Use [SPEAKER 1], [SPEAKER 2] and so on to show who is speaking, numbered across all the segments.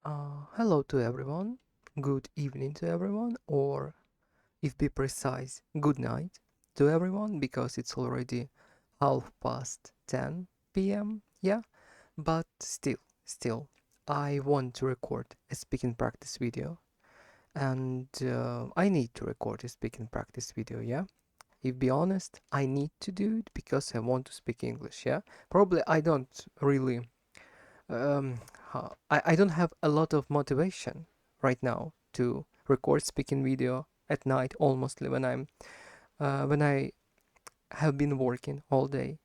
[SPEAKER 1] Hello to everyone, good evening to everyone, or if be precise, good night to everyone because it's already half past 10 p.m. Yeah, but still, I want to record a speaking practice video and I need to record a speaking practice video. Yeah, if be honest, I need to do it because I want to speak English. Yeah, probably I don't really um, I don't have a lot of motivation right now to record speaking video at night almost when I have been working all day.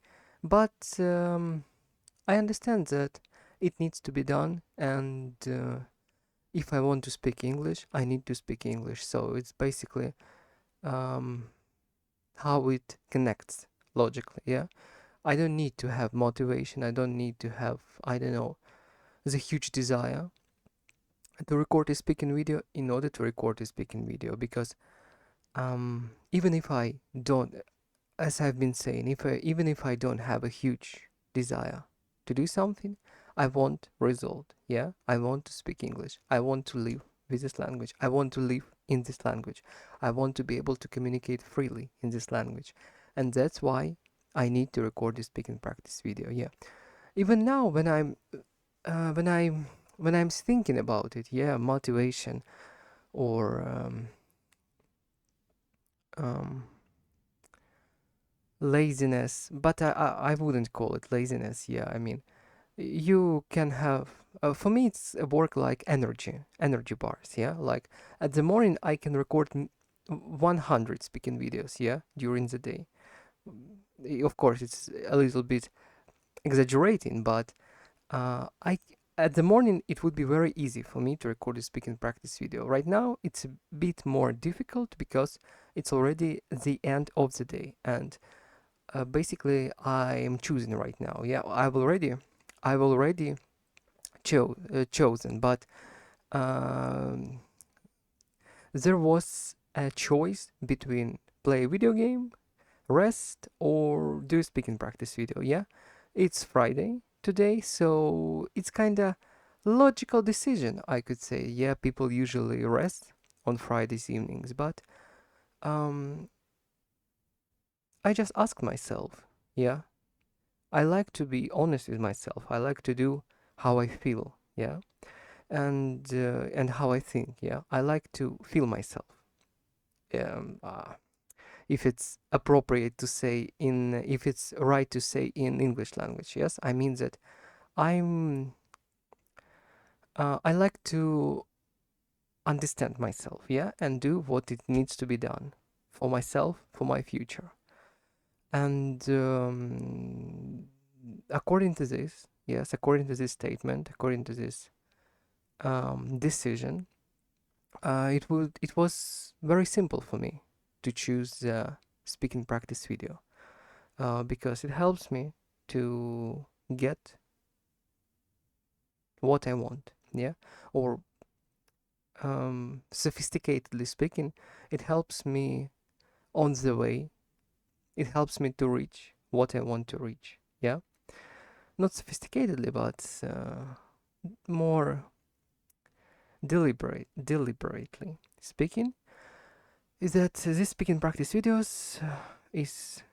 [SPEAKER 1] But I understand that it needs to be done, and if I want to speak English, I need to speak English. So it's basically um, how it connects logically. Yeah, I don't need to have motivation. I don't need to have, I don't know, the huge desire to record a speaking video in order to record a speaking video because even if I don't, as I've been saying, even if I don't have a huge desire to do something, I want result. Yeah, I want to speak English. I want to live with this language. I want to live in this language. I want to be able to communicate freely in this language, and that's why I need to record this speaking practice video. Yeah, even now uh, when I'm when I'm thinking about it, yeah, motivation or um, laziness, but I wouldn't call it laziness. Yeah, I mean, you can have. For me, it's a work like energy bars. Yeah, like at the morning, I can record 100 speaking videos. Yeah, during the day. Of course, it's a little bit exaggerating, but I at the morning it would be very easy for me to record a speaking practice video. Right now it's a bit more difficult because it's already the end of the day, and basically I am choosing right now. Yeah, I've already chosen, but um, there was a choice between play a video game, rest, or do a speaking practice video. Yeah, it's Friday today, so it's kind of logical decision, I could say. Yeah, people usually rest on Fridays evenings, but um, I just asked myself, yeah, I like to be honest with myself. I like to do how I feel, yeah, and how I think, yeah. I like to feel myself. Um, uh, if it's appropriate to say if it's right to say in English language, yes, I mean that I'm I like to understand myself, yeah, and do what it needs to be done for myself, for my future. And according to this, yes, according to this statement, according to this decision, it was very simple for me to choose the speaking practice video because it helps me to get what I want, yeah, or sophisticatedly speaking, it helps me on the way. It helps me to reach what I want to reach. Yeah, not sophisticatedly, but more deliberately speaking. Is that this speaking practice videos is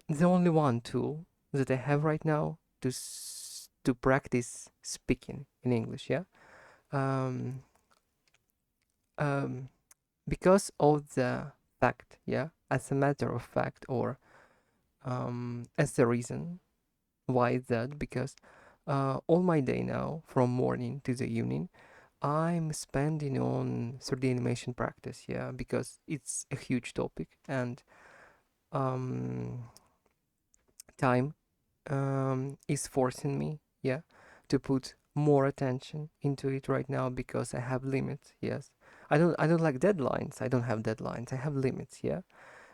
[SPEAKER 1] the only one tool that I have right now to practice speaking in English. Yeah, um, um, because of the fact. Yeah, as a matter of fact, or as the reason why that because all my day now, from morning to the evening, I'm spending on 3D animation practice. Yeah, because it's a huge topic and um, time is forcing me. Yeah, to put more attention into it right now because I have limits. Yes, I don't like deadlines. I don't have deadlines. I have limits. Yeah,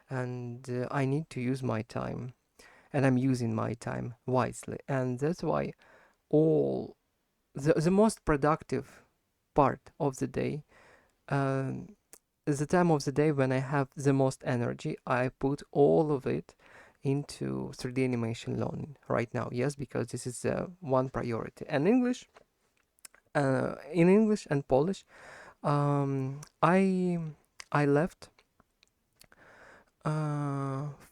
[SPEAKER 1] and I need to use my time, and I'm using my time wisely, and that's why all the most productive part of the day, um, the time of the day when I have the most energy, I put all of it into 3D animation learning right now. Yes, because this is one priority. And English, in English and Polish, um, I I left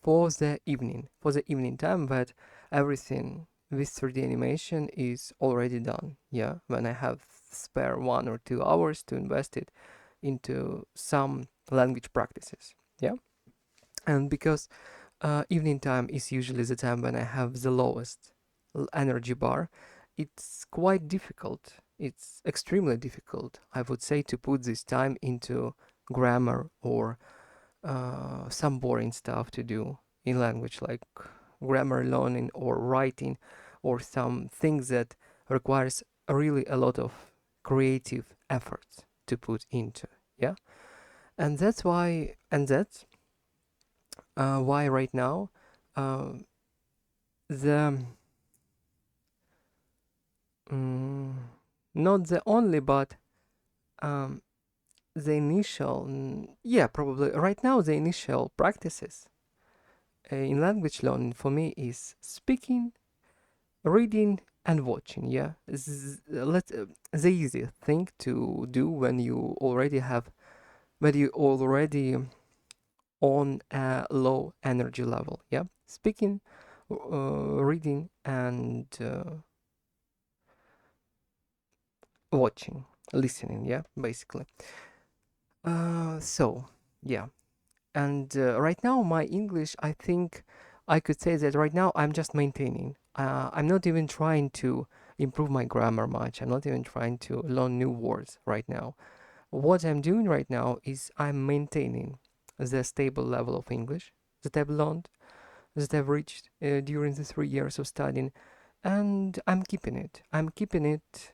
[SPEAKER 1] for the evening time, but everything with 3D animation is already done. Yeah, when I have spare 1 or 2 hours to invest it into some language practices. Yeah, and because evening time is usually the time when I have the lowest energy bar, it's quite difficult. It's extremely difficult, I would say, to put this time into grammar or some boring stuff to do in language like grammar learning or writing or some things that requires really a lot of creative efforts to put into. Yeah, and that's why right now uh, the mm, not the only but um, the initial yeah, probably right now the initial practices in language learning for me is speaking, reading, and watching. Yeah, the easiest thing to do when you already on a low energy level. Yeah, speaking, reading, and watching, listening. Yeah, basically. So yeah, and right now my English, I think I could say that right now I'm just maintaining. I'm not even trying to improve my grammar much. I'm not even trying to learn new words right now. What I'm doing right now is I'm maintaining the stable level of English that I've learned, that I've reached during the 3 years of studying, and I'm keeping it. I'm keeping it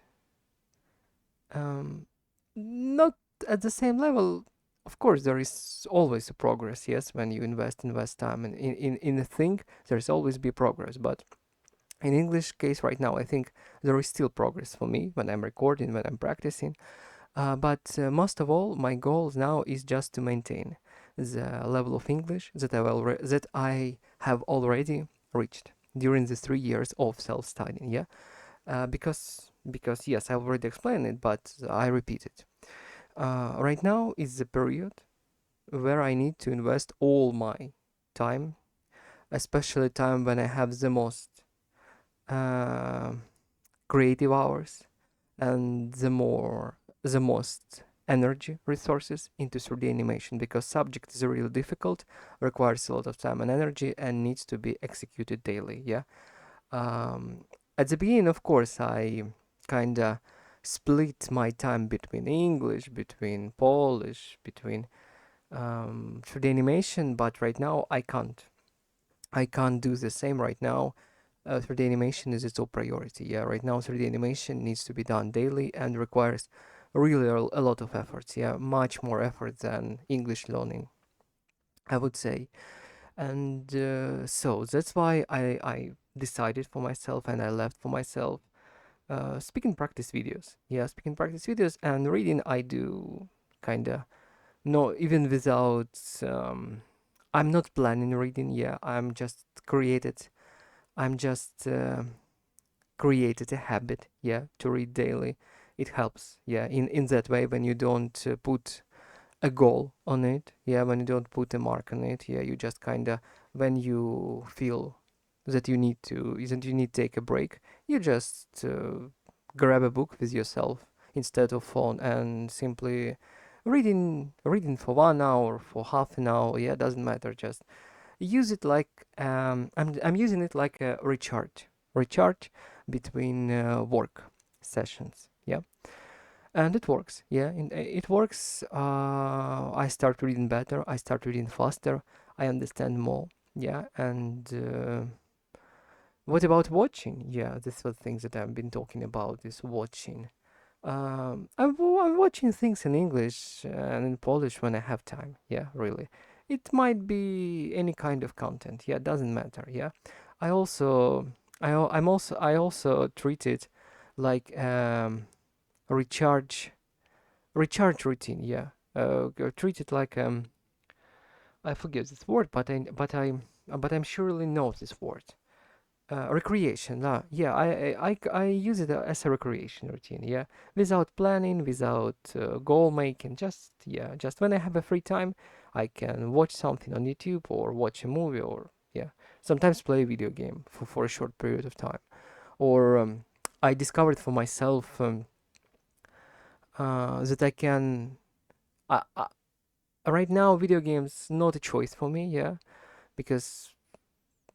[SPEAKER 1] not at the same level. Of course, there is always a progress. Yes, when you invest time in a thing, there's always be progress. But in English case right now, I think there is still progress for me when I'm recording, when I'm practicing. But most of all, my goal now is just to maintain the level of English that I have already reached during the 3 years of self-studying. Yeah, because yes, I already explained it, but I repeat it. Right now is the period where I need to invest all my time, especially time when I have the most uh, creative hours and the most energy resources into 3D animation because subject is really difficult, requires a lot of time and energy, and needs to be executed daily. Yeah. Um, at the beginning, of course, I kinda split my time between English, between Polish, between 3D animation, but right now I can't. I can't do the same right now. 3D animation is its top priority. Yeah, right now 3D animation needs to be done daily and requires really a lot of efforts. Yeah, much more effort than English learning, I would say. And so that's why I decided for myself and I left for myself speaking practice videos. Yeah, speaking practice videos and reading I do kinda no even without I'm not planning reading. Yeah, I'm just created a habit. Yeah, to read daily. It helps. Yeah, in that way when you don't put a goal on it. Yeah, when you don't put a mark on it. Yeah, you just kinda when you feel that you need to take a break, you just grab a book with yourself instead of phone and simply reading for 1 hour, for half an hour. Yeah, doesn't matter. Just use it like I'm using it like a recharge between work sessions. Yeah, and it works. Yeah, it works. I start reading better. I start reading faster. I understand more. Yeah, and what about watching? Yeah, this was things that I've been talking about. Is watching. I'm watching things in English and in Polish when I have time. Yeah, really. It might be any kind of content. Yeah, doesn't matter. Yeah, I also I also treat it like recharge recharge routine. Yeah, treat it like I forget this word, but I but I'm surely know this word. Recreation. Yeah, I use it as a recreation routine. Yeah, without planning, without goal making. Just when I have a free time, I can watch something on YouTube or watch a movie or yeah, sometimes play a video game for a short period of time. Or I discovered for myself that I can. Right now, video games not a choice for me. Yeah, because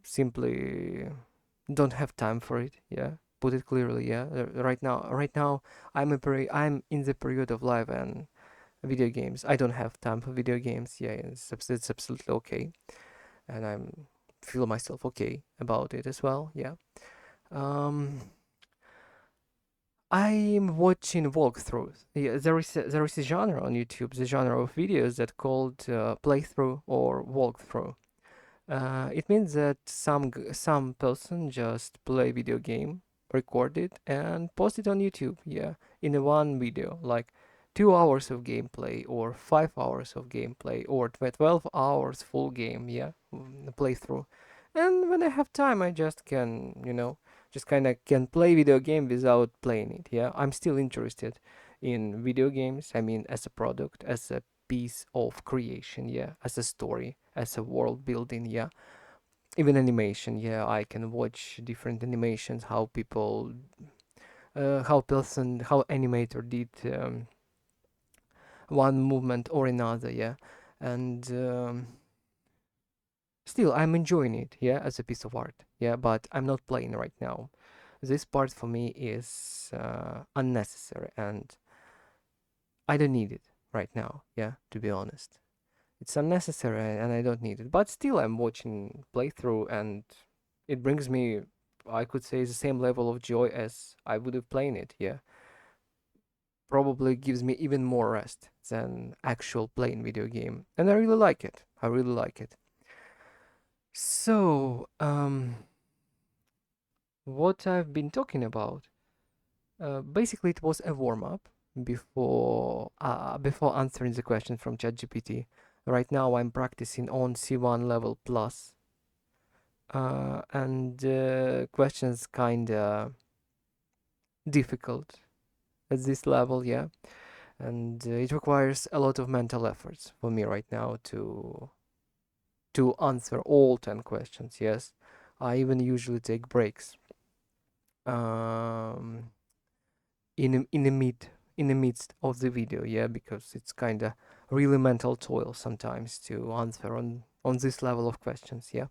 [SPEAKER 1] simply don't have time for it. Yeah, put it clearly. Yeah, right now, I'm in the period of life and video games. I don't have time for video games. Yeah, it's absolutely okay, and I'm feel myself okay about it as well. Yeah. Um, I'm watching walkthroughs. Yeah, there is a genre on YouTube, the genre of videos that called playthrough or walkthrough. It means that some person just play video game, record it, and post it on YouTube. Yeah, in a one video, like 2 hours of gameplay, or 5 hours of gameplay, or 12 hours full game. Yeah, playthrough. And when I have time, I just can, just kind of can play video game without playing it. Yeah, I'm still interested in video games. I mean, as a product, as a piece of creation. Yeah, as a story, as a world building. Yeah, even animation. Yeah, I can watch different animations, how animator did one movement or another. Yeah, and still I'm enjoying it. Yeah, as a piece of art. Yeah, but I'm not playing right now. This part for me is unnecessary, and I don't need it right now. Yeah, to be honest. It's unnecessary and I don't need it. But still, I'm watching playthrough and it brings me, I could say, the same level of joy as I would have playing it. Yeah, probably gives me even more rest than actual playing video game, and I really like it. I really like it. So, what I've been talking about, basically, it was a warm up before answering the question from ChatGPT. Right now, I'm practicing on C1 level plus and questions kinda difficult at this level, yeah. And it requires a lot of mental efforts for me right now to answer all 10 questions. Yes, I even usually take breaks um, in the midst of the video, yeah, because it's kinda really mental toil sometimes to answer on this level of questions, yeah.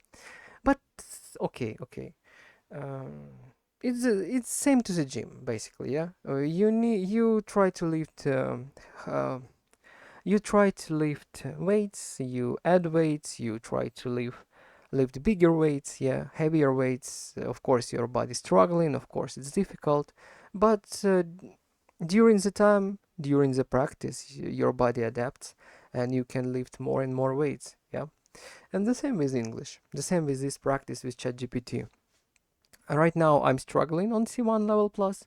[SPEAKER 1] But okay. Um, it's same to the gym basically, yeah. You try to lift uh, weights, you add weights, you try to lift bigger weights, yeah, heavier weights. Of course, your body's struggling. Of course, it's difficult, but during the practice, your body adapts, and you can lift more and more weights. Yeah, and the same with English. The same with this practice with ChatGPT. Right now, I'm struggling on C1 level plus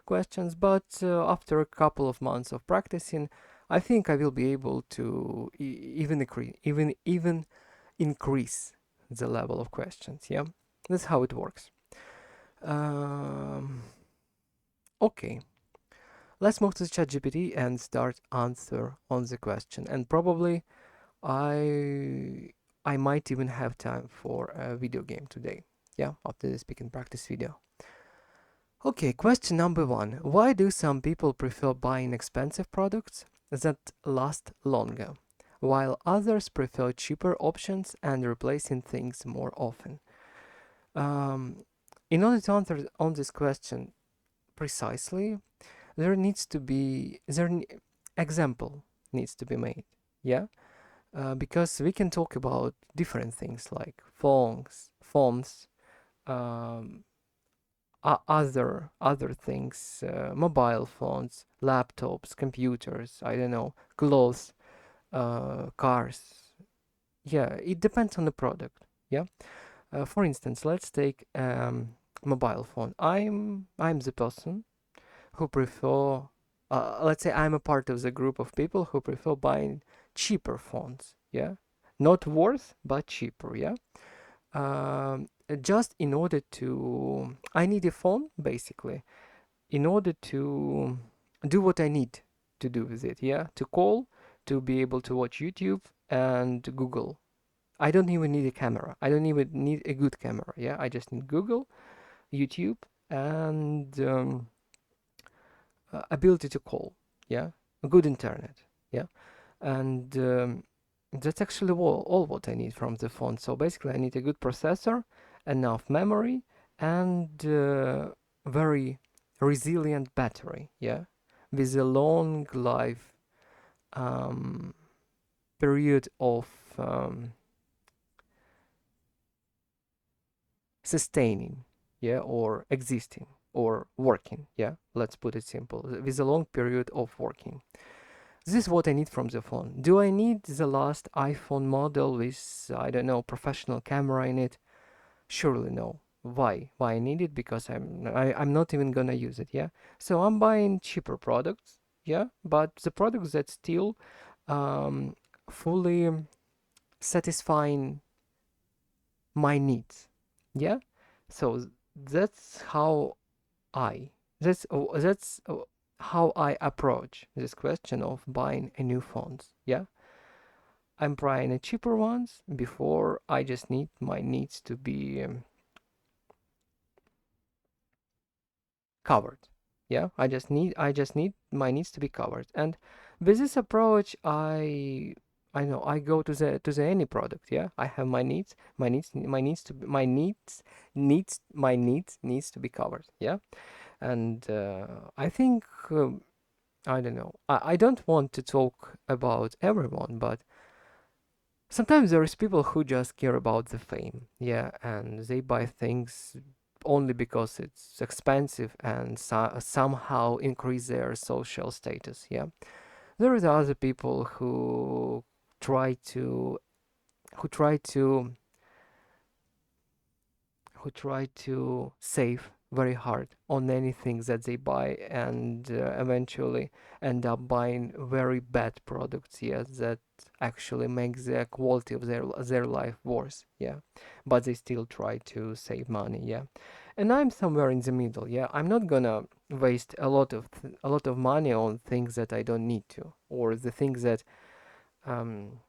[SPEAKER 1] questions, but after a couple of months of practicing, I think I will be able to even increase the level of questions. Yeah, that's how it works. Um, okay, let's move to ChatGPT and start answer on the question. And probably I I might even have time for a video game today. Yeah, after the speak and practice video. Okay, question number one. Why do some people prefer buying expensive products that last longer, while others prefer cheaper options and replacing things more often? Um, in order to answer on this question precisely, there needs to be example needs to be made. Yeah, because we can talk about different things like phones, um, other things, mobile phones, laptops, computers, I don't know, clothes, cars. Yeah, it depends on the product. Yeah. For instance, let's take mobile phone. I'm the person who prefer. Let's say I'm a part of the group of people who prefer buying cheaper phones. Yeah, not worth but cheaper. Yeah. just in order to, I need a phone basically in order to do what I need to do with it. Yeah, to call, to be able to watch YouTube and Google. I don't even need a camera. I don't even need a good camera. Yeah, I just need Google, YouTube, and ability to call. Yeah, a good internet. Yeah, and that's actually all what I need from the phone. So basically, I need a good processor, enough memory, and very resilient battery. Yeah, with a long life um, period of sustaining, yeah, or existing or working. Yeah, let's put it simple. With a long period of working. This is what I need from the phone. Do I need the last iPhone model with, I don't know, professional camera in it? Surely no. Why? Why I need it? Because I'm not even gonna use it, yeah? So I'm buying cheaper products, yeah? But the products that still um, fully satisfying my needs, yeah? So that's how I, that's how I approach this question of buying a new phones, yeah? I'm buying a cheaper ones before I just need my needs to be covered. Yeah, I just need my needs to be covered. And with this approach, I know I go to the any product. Yeah, I have my needs needs to be covered. Yeah, and I think I don't know. I don't want to talk about everyone, but sometimes there is people who just care about the fame, yeah, and they buy things only because it's expensive and somehow increase their social status, yeah. There is other people try to who try to who try to save very hard on anything that they buy and eventually end up buying very bad products, yeah, that actually make the quality of their life worse, yeah, but they still try to save money, yeah. And I'm somewhere in the middle, yeah. I'm not gonna waste a lot of money on things that I don't need to, or the things that um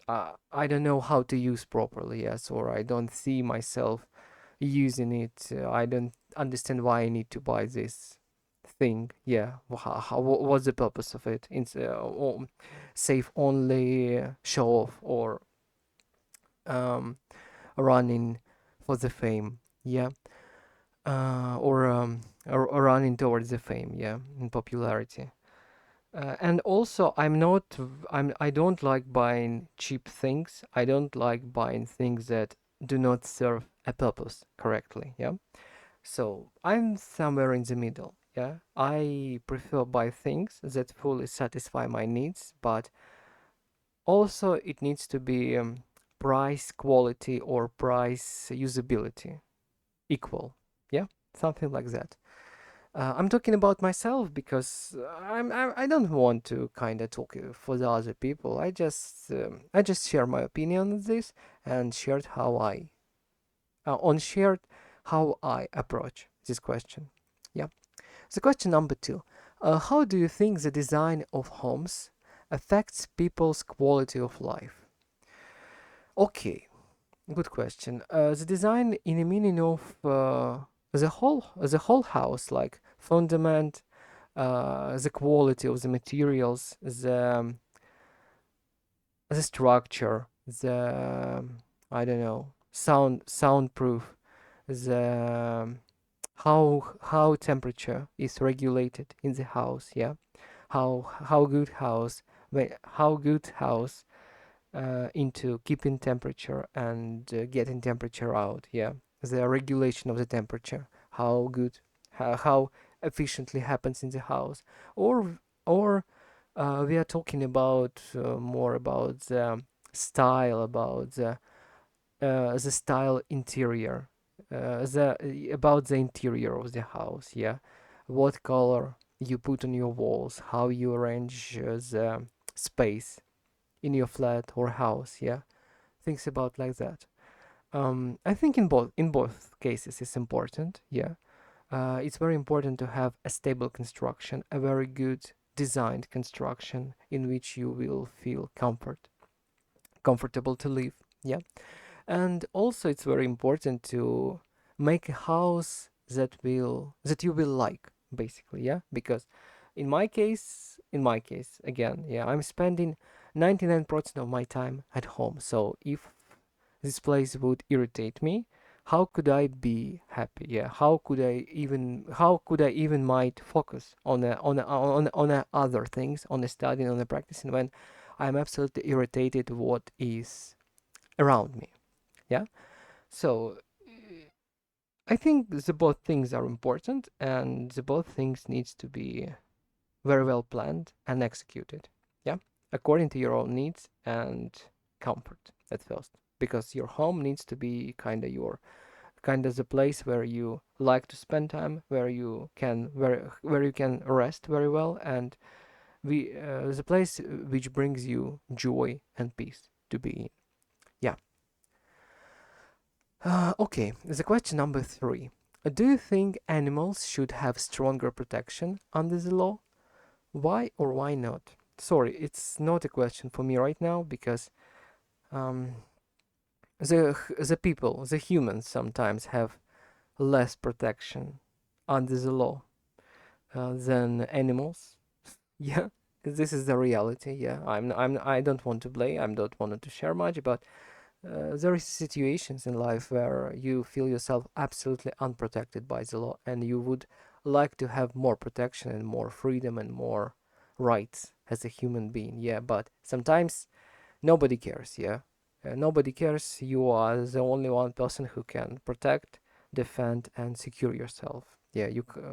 [SPEAKER 1] I don't know how to use properly, yes, or I don't see myself using it. I don't understand why I need to buy this thing. Yeah, what's the purpose of it? It's save only, show off, or um, running for the fame. Yeah, or running towards the fame. Yeah, and popularity. And also, I don't like buying cheap things. I don't like buying things that do not serve a purpose correctly. Yeah. So I'm somewhere in the middle. Yeah, I prefer buy things that fully satisfy my needs, but also it needs to be price quality or price usability equal. Yeah, something like that. I'm talking about myself because I don't want to kind of talk for the other people. I just share my opinion on this and shared how I approach this question. Yeah. So question number two. How do you think the design of homes affects people's quality of life? Okay, good question. The design in the meaning of the whole house, like fundament, the quality of the materials, the structure, the I don't know, soundproof, the how temperature is regulated in the house, yeah, how good house how good house into keeping temperature and getting temperature out, yeah, the regulation of the temperature, how good how efficiently happens in the house, or we are talking about more about the style, about the style interior, the about the interior of the house, yeah, what color you put on your walls, how you arrange the space in your flat or house, yeah, things about like that. I think in both cases it's important. Yeah, it's very important to have a stable construction, a very good designed construction in which you will feel comfortable to live. Yeah, and also it's very important to make a house that you will like, basically. Yeah, because in my case again, yeah, I'm spending 99% of my time at home. So if this place would irritate me, how could I be happy? Yeah, how could I even might focus on other things, on the studying, on the practicing, when I'm absolutely irritated what is around me. Yeah, so I think the both things are important, and the both things needs to be very well planned and executed. Yeah, according to your own needs and comfort at first, because your home needs to be kind of the place where you like to spend time, where you can rest very well, and the place which brings you joy and peace to be in. Yeah. Okay, the question number three. Do you think animals should have stronger protection under the law? Why or why not? Sorry, it's not a question for me right now because um, the humans sometimes have less protection under the law than animals. Yeah, this is the reality. Yeah, I don't want to blame. I don't want to share much, but there is situations in life where you feel yourself absolutely unprotected by the law, and you would like to have more protection and more freedom and more rights as a human being. Yeah, but sometimes nobody cares. Yeah, nobody cares. You are the only one person who can protect, defend, and secure yourself. Yeah,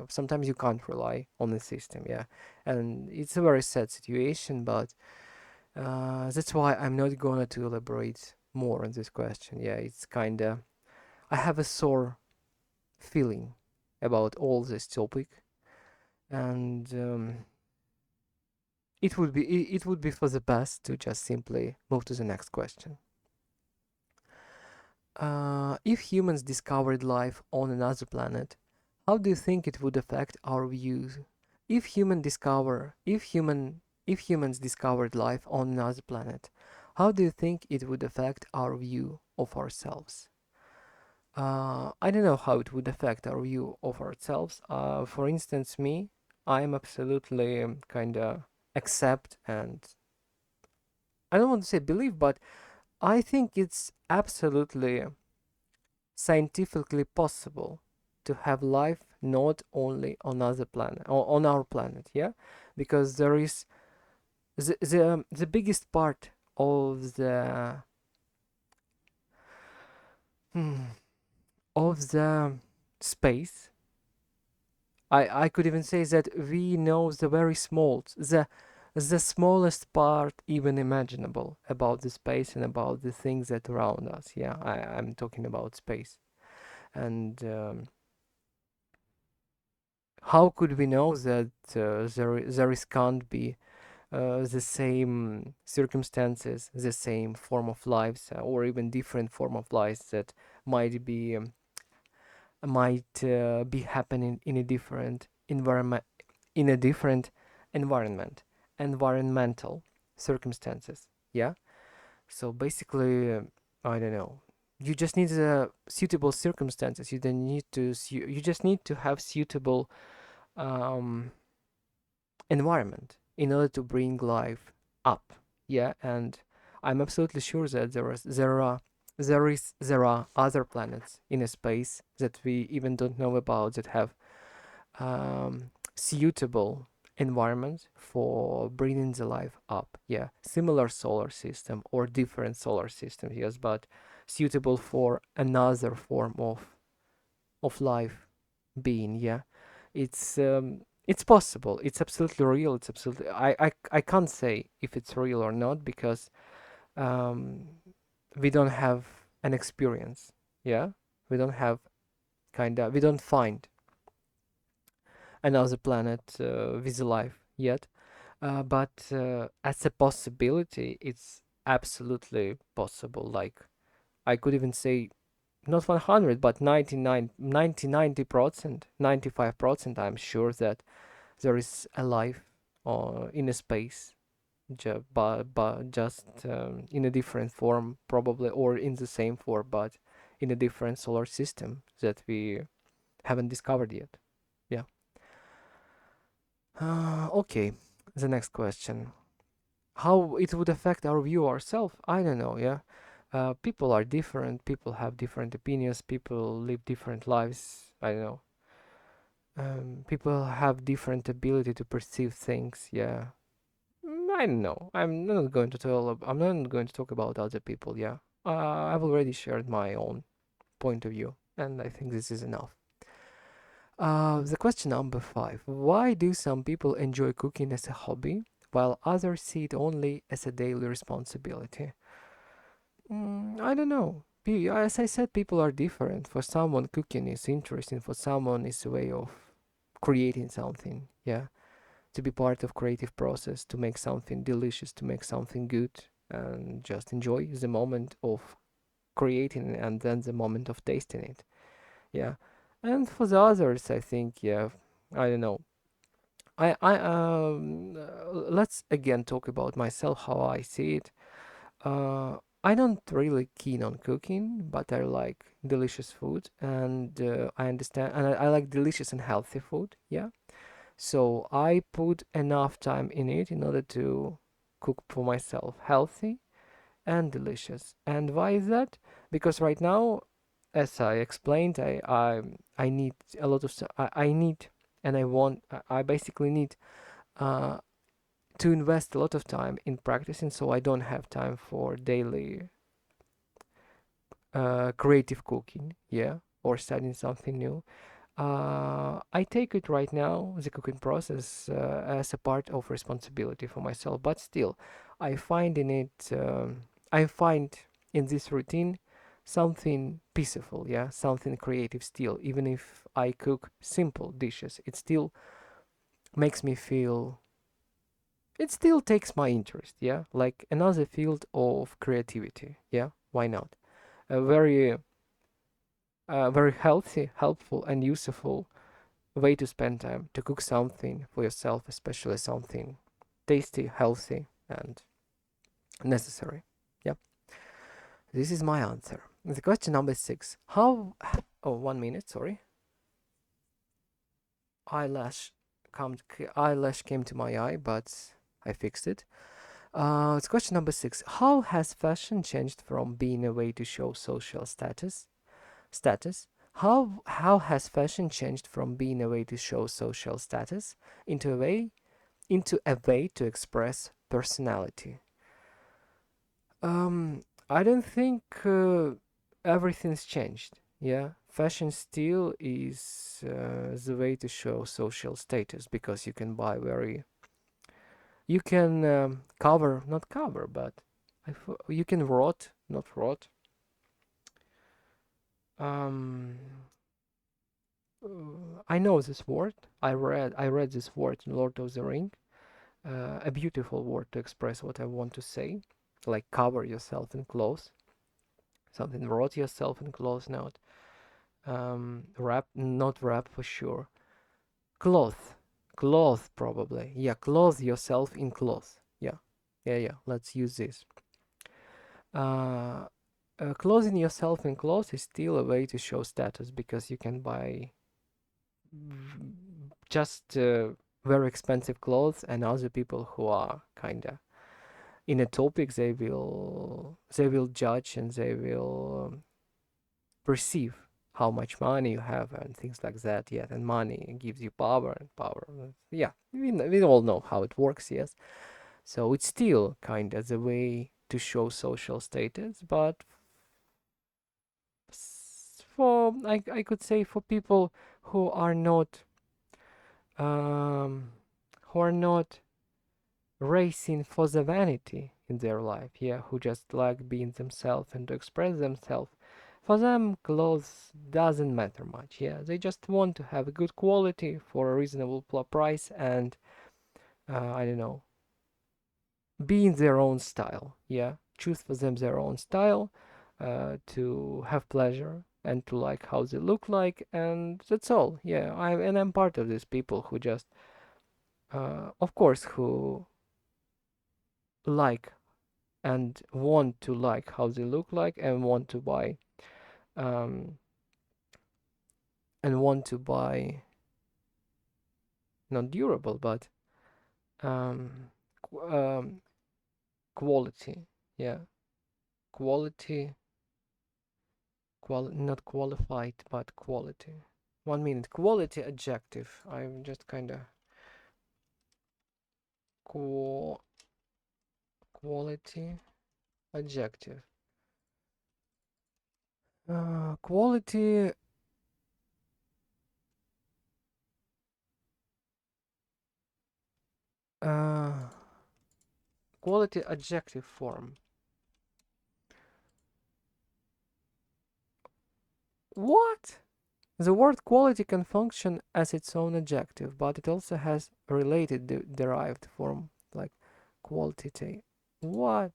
[SPEAKER 1] sometimes you can't rely on the system. Yeah, and it's a very sad situation, but that's why I'm not gonna to elaborate more on this question. Yeah, it's kinda I have a sore feeling about all this topic, and it would be for the best to just simply move to the next question. If humans discovered life on another planet, how do you think it would affect our views? If humans discovered life on another planet, how do you think it would affect our view of ourselves? I don't know how it would affect our view of ourselves. For instance, me, I am absolutely kind of accept, and I don't want to say believe, but I think it's absolutely scientifically possible to have life not only on other planet or on our planet. Yeah, because there is the biggest part of the hmm, of the space. I could even say that we know the very small, the smallest part even imaginable about the space and about the things that around us. Yeah, I'm talking about space. And how could we know that there can't be the same circumstances, the same form of lives, or even different form of lives that might be happening in a different environment, in a different environment, environmental circumstances. Yeah. So basically, I don't know. You just need suitable circumstances. You don't need to. You just need to have suitable um, environment in order to bring life up. Yeah, and I'm absolutely sure that there are other planets in a space that we even don't know about that have suitable environment for bringing the life up. Yeah, similar solar system or different solar systems, yes, but suitable for another form of life being. Yeah, it's possible. It's absolutely real. It's absolutely. I can't say if it's real or not because um, we don't have an experience. Yeah, we don't have we don't find another planet with life yet. But as a possibility, it's absolutely possible. Like I could even say not 100, but 99, 90%, 95%, I'm sure that there is a life in a space, but just in a different form, probably, or in the same form, but in a different solar system that we haven't discovered yet. Yeah. Okay. The next question. How it would affect our view ourselves? I don't know. Yeah. People are different. People have different opinions. People live different lives. I don't know. People have different ability to perceive things. Yeah. I don't know. I'm not going to talk about other people. Yeah. I've already shared my own point of view, and I think this is enough. The question number five. Why do some people enjoy cooking as a hobby while others see it only as a daily responsibility? I don't know. As I said, people are different. For someone, cooking is interesting. For someone, it's a way of creating something. Yeah, to be part of creative process, to make something delicious, to make something good, and just enjoy the moment of creating and then the moment of tasting it. Yeah, and for the others, I think, yeah, I don't know. Let's again talk about myself, how I see it. I don't really keen on cooking, but I like delicious food, and I understand, and I like delicious and healthy food. Yeah, so I put enough time in it in order to cook for myself healthy and delicious. And why is that? Because right now, as I explained, I need a lot of I need and I want I basically need uh, to invest a lot of time in practicing, so I don't have time for daily creative cooking, yeah, or studying something new. I take it right now, the cooking process, as a part of responsibility for myself, but still, I find in it, I find in this routine something peaceful, yeah, something creative still. Even if I cook simple dishes, it still makes me feel, it still takes my interest, yeah, like another field of creativity, yeah, why not? A very healthy, helpful, and useful way to spend time to cook something for yourself, especially something tasty, healthy, and necessary. Yep, this is my answer. The question number six. How? Oh, 1 minute. Sorry. Eyelash, eyelash came to my eye, but I fixed it. It's question number six. How has fashion changed from being a way to show social status? How has fashion changed from being a way to show social status into a way to express personality? I don't think everything's changed. Yeah, fashion still is the way to show social status because you can cover, not cover, but you can rot, not rot. Um, I know this word. I read this word in Lord of the Ring. A beautiful word to express what I want to say, like cover yourself in clothes, something wrote yourself in clothes, not wrap, not wrap for sure. Cloth, cloth probably. Yeah, clothe yourself in cloth. Yeah, yeah. Let's use this. Uh, Clothing yourself in clothes is still a way to show status because you can buy just very expensive clothes, and other people who are kinda in a topic, they will judge and they will perceive how much money you have and things like that. Yeah, and money gives you power, and power. Yeah, we all know how it works. Yes, so it's still kind of the way to show social status, but for I could say for people who are not um who are not racing for the vanity in their life, yeah, who just like being themselves and to express themselves. For them, clothes doesn't matter much, yeah. They just want to have a good quality for a reasonable price and, I don't know, be in their own style, yeah. Choose for them their own style to have pleasure and to like how they look like, and that's all. Yeah, I'm part of these people who just, of course, who like and want to like how they look like and want to buy, um, and want to buy not durable, but um, qu- um, quality. Yeah, quality, not qualified, but quality. 1 minute. Quality adjective. I'm just kind of qu quality adjective. Quality. Uh, Quality adjective form. What? The word quality can function as its own adjective, but it also has a related derived form like quality. What?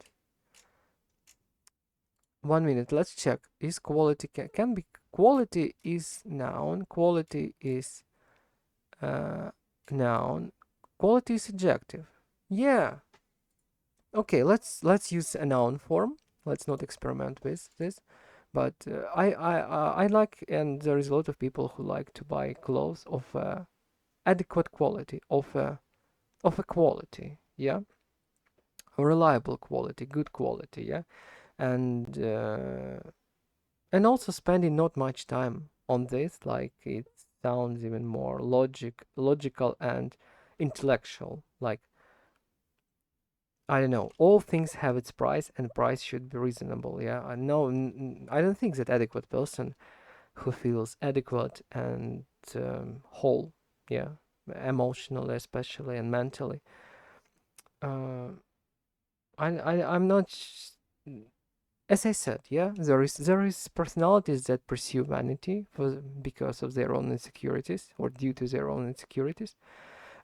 [SPEAKER 1] 1 minute. Let's check. Is quality can be quality is noun. Quality is uh, noun. Quality is adjective. Yeah. Okay. Let's use a noun form. Let's not experiment with this. But I like, and there is a lot of people who like to buy clothes of adequate quality, of a quality, yeah, a reliable quality, good quality, yeah, and and also spending not much time on this, like it sounds even more logical and intellectual. Like, I don't know, all things have its price, and price should be reasonable. Yeah, I know. I don't think that adequate person who feels adequate and whole, yeah, emotionally especially and mentally. Uh, I'm not. As I said, yeah, there is personalities that pursue vanity because of their own insecurities or due to their own insecurities,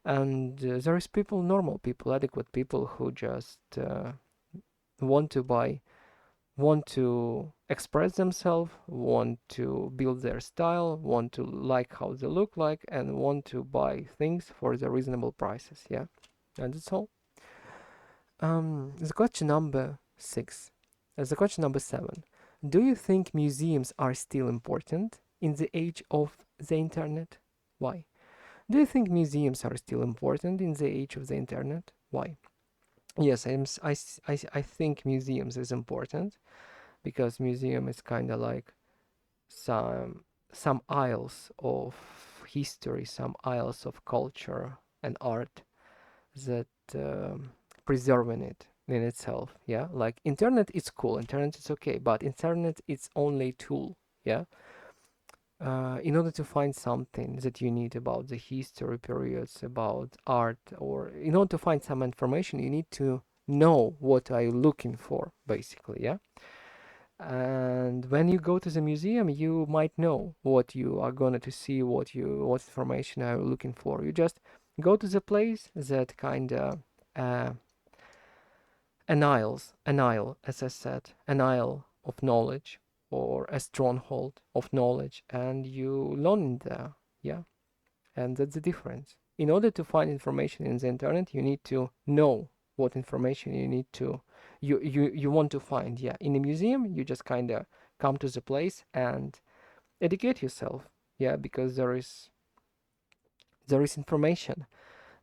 [SPEAKER 1] and there is people, normal people, adequate people who just want to buy, want to express themselves, want to build their style, want to like how they look like, and want to buy things for the reasonable prices. Yeah, and that's all. The question number 6. The question number 7. Do you think museums are still important in the age of the internet? Why? Do you think museums are still important in the age of the internet? Why? Yes, I think museums is important because museum is kind of like some some aisles of history, some aisles of culture and art that preserving it in itself. Yeah, like internet is cool, internet is okay, but internet it's only tool. Yeah, in order to find something that you need about the history periods, about art, or in order to find some information, you need to know what are you looking for, basically. Yeah, and when you go to the museum, you might know what you are going to see, what information are you looking for. You just go to the place that kind of uh, an isle, as I said, an isle of knowledge or a stronghold of knowledge, and you learn there. Yeah, and that's the difference. In order to find information in the internet, you need to know what information you need to you want to find. Yeah, in a museum, you just kind of come to the place and educate yourself. Yeah, because there is information,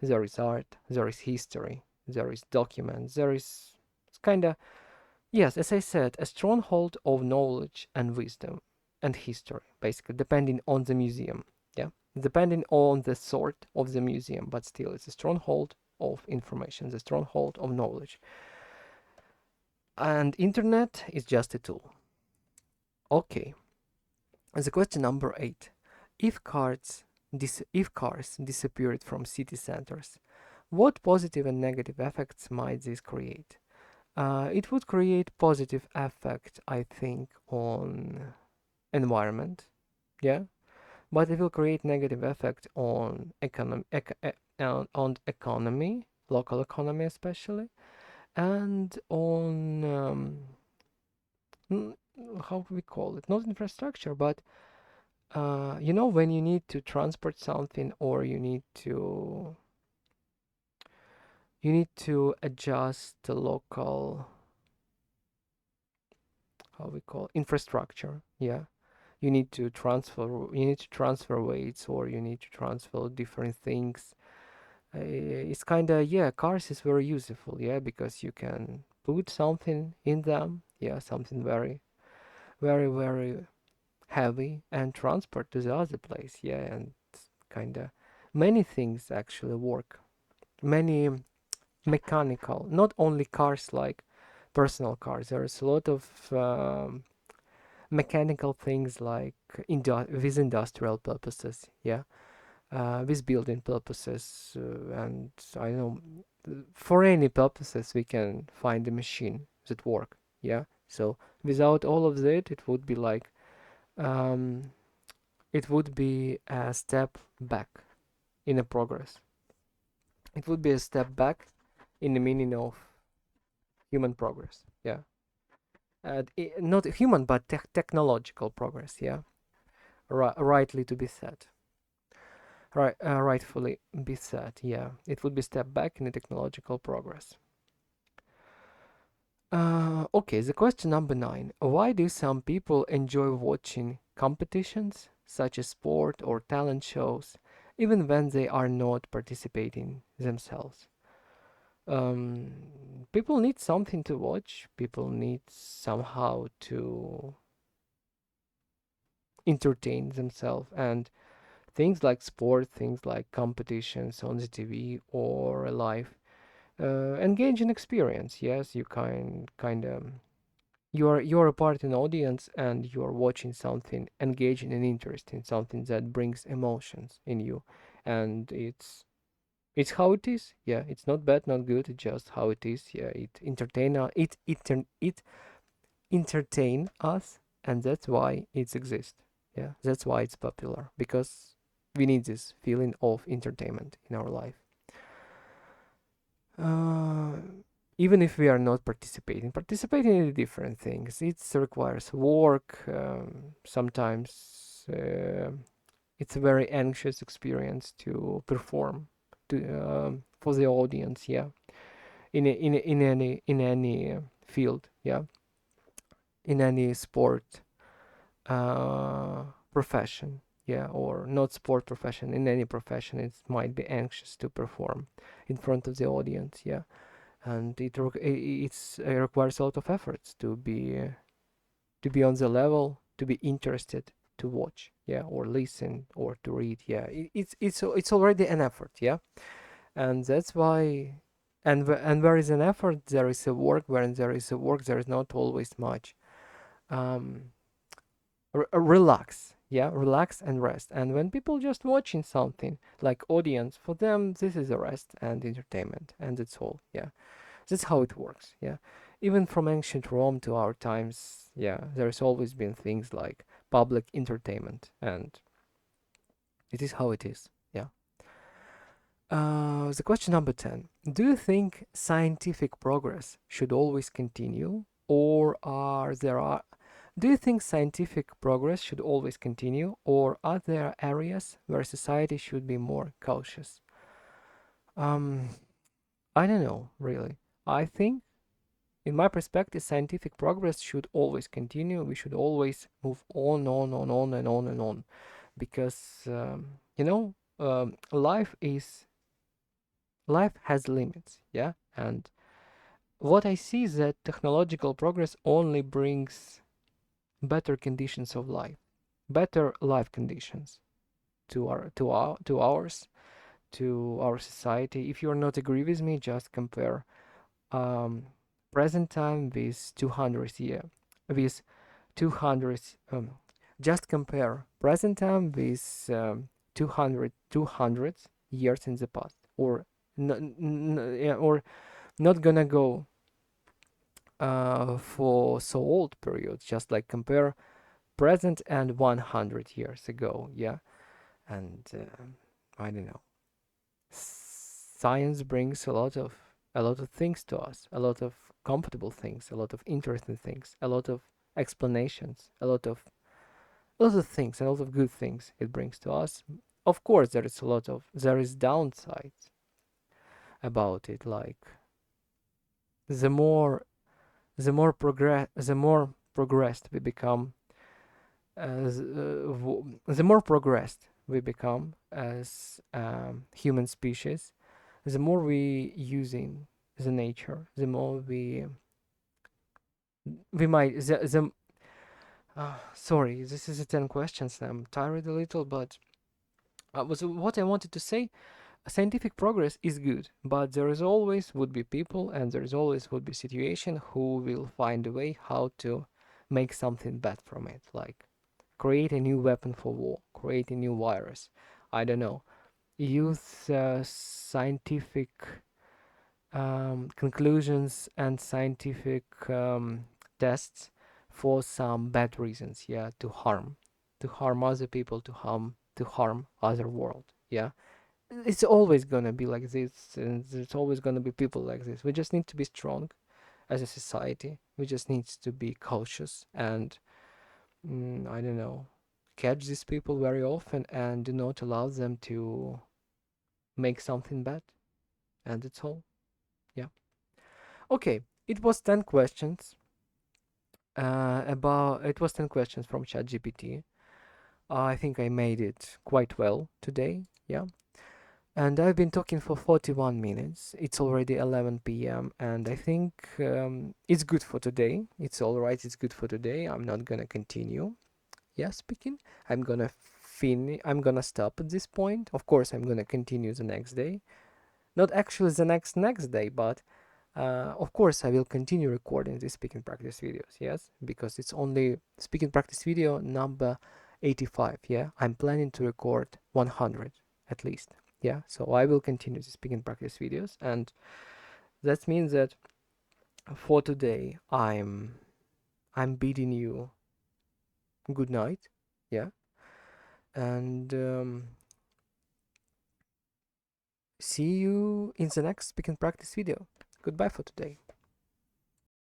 [SPEAKER 1] there is art, there is history, there is documents, there is kind of, yes, as I said, a stronghold of knowledge and wisdom and history, basically, depending on the museum. Yeah, depending on the sort of the museum, but still, it's a stronghold of information, the stronghold of knowledge. And internet is just a tool. Okay, the question number 8: If if cars disappeared from city centers, what positive and negative effects might this create? It would create positive effect, I think, on environment, yeah, but it will create negative effect on on economy, local economy especially, and on how we call it, not infrastructure, but you know, when you need to transport something, or you need to adjust the local, how we call, infrastructure. Yeah, you need to transfer weights, or you need to transfer different things. It's kind of, yeah, cars is very useful, yeah, because you can put something in them, yeah, something very, very, very heavy, and transport to the other place, yeah, and kind of many things actually work. Many mechanical, not only cars like personal cars. There's a lot of mechanical things like with industrial purposes, yeah, with building purposes, and I know, for any purposes we can find a machine that work, yeah. So without all of that, um, it would be a step back in a progress. It would be a step back in the meaning of human progress, yeah. Not human, but technological progress, yeah. Rightly to be said. Rightfully be said, yeah. It would be step back in the technological progress. Okay, the question number 9. Why do some people enjoy watching competitions, such as sport or talent shows, even when they are not participating themselves? Um, People need something to watch. People need somehow to entertain themselves, and things like sport, things like competitions on the TV or live, engage in experience. Yes, you kind of, you're a part in audience, and you're watching something engaging and interesting, something that brings emotions in you, and it's how it is. Yeah, it's not bad, not good. It's just how it is. Yeah, it entertain us, and that's why it exists. Yeah, that's why it's popular, because we need this feeling of entertainment in our life. Uh, Even if we are not participating in different things, it requires work. Sometimes it's a very anxious experience to perform for the audience. Yeah, in any field. Yeah, in any sport uh, profession, yeah, or not sport profession, in any profession, it might be anxious to perform in front of the audience, yeah, and it requires a lot of efforts to be on the level, to be interested, to watch, yeah, or listen, or to read, yeah. It's already an effort, yeah, and that's why. And where is an effort, there is a work. Where there is a work, there is not always much. Um, Relax, yeah, relax and rest. And when people just watching something, like audience, for them this is a rest and entertainment, and that's all, yeah. That's how it works, yeah. Even from ancient Rome to our times, yeah, there's always been things like public entertainment, and it is how it is, yeah. The question number 10. Do you think scientific progress should always continue, or are there are do you think scientific progress should always continue, or are there areas where society should be more cautious? Um, I don't know, really. I think, in my perspective, scientific progress should always continue. We should always move on, and on and on, because life has limits, yeah. And what I see is that technological progress only brings better conditions of life, better life conditions to ours, to our society. If you're not agree with me, just compare um, present time with 200 year with 200 just compare present time with 200 years in the past, or yeah, or not gonna go for so old periods, just like compare present and 100 years ago, yeah. And I don't know, science brings a lot of things to us, a lot of comfortable things, a lot of interesting things, a lot of explanations, a lot of things, a lot of good things it brings to us. Of course, there is downsides about it, like the more the more progressed we become the more progressed we become as human species, the more we using the nature, the more we might the sorry, this is a 10 questions. I'm tired a little, but was what I wanted to say. Scientific progress is good, but there is always would be people and there is always would be situation who will find a way how to make something bad from it, like create a new weapon for war, create a new virus. I don't know. Use scientific conclusions and scientific tests for some bad reasons. Yeah, to harm other people, to harm other world. Yeah, it's always gonna be like this, and there's always gonna be people like this. We just need to be strong as a society. We just need to be cautious and I don't know, catch these people very often and do not allow them to make something bad. And that's all. Yeah. Okay. It was 10 questions. It was 10 questions from ChatGPT. I think I made it quite well today. Yeah. And I've been talking for 41 minutes. It's already 11 p.m. and I think it's good for today. It's all right. It's good for today. I'm not gonna continue. Yeah, speaking. I'm gonna stop at this point. Of course, I'm gonna continue the next day. Not actually the next day, but of course, I will continue recording the speaking practice videos. Yes, because it's only speaking practice video number 85. Yeah, I'm planning to record 100 at least. Yeah, so I will continue the speaking practice videos, and that means that for today, I'm bidding you good night. Yeah, and see you in the next speaking practice video. Goodbye for today.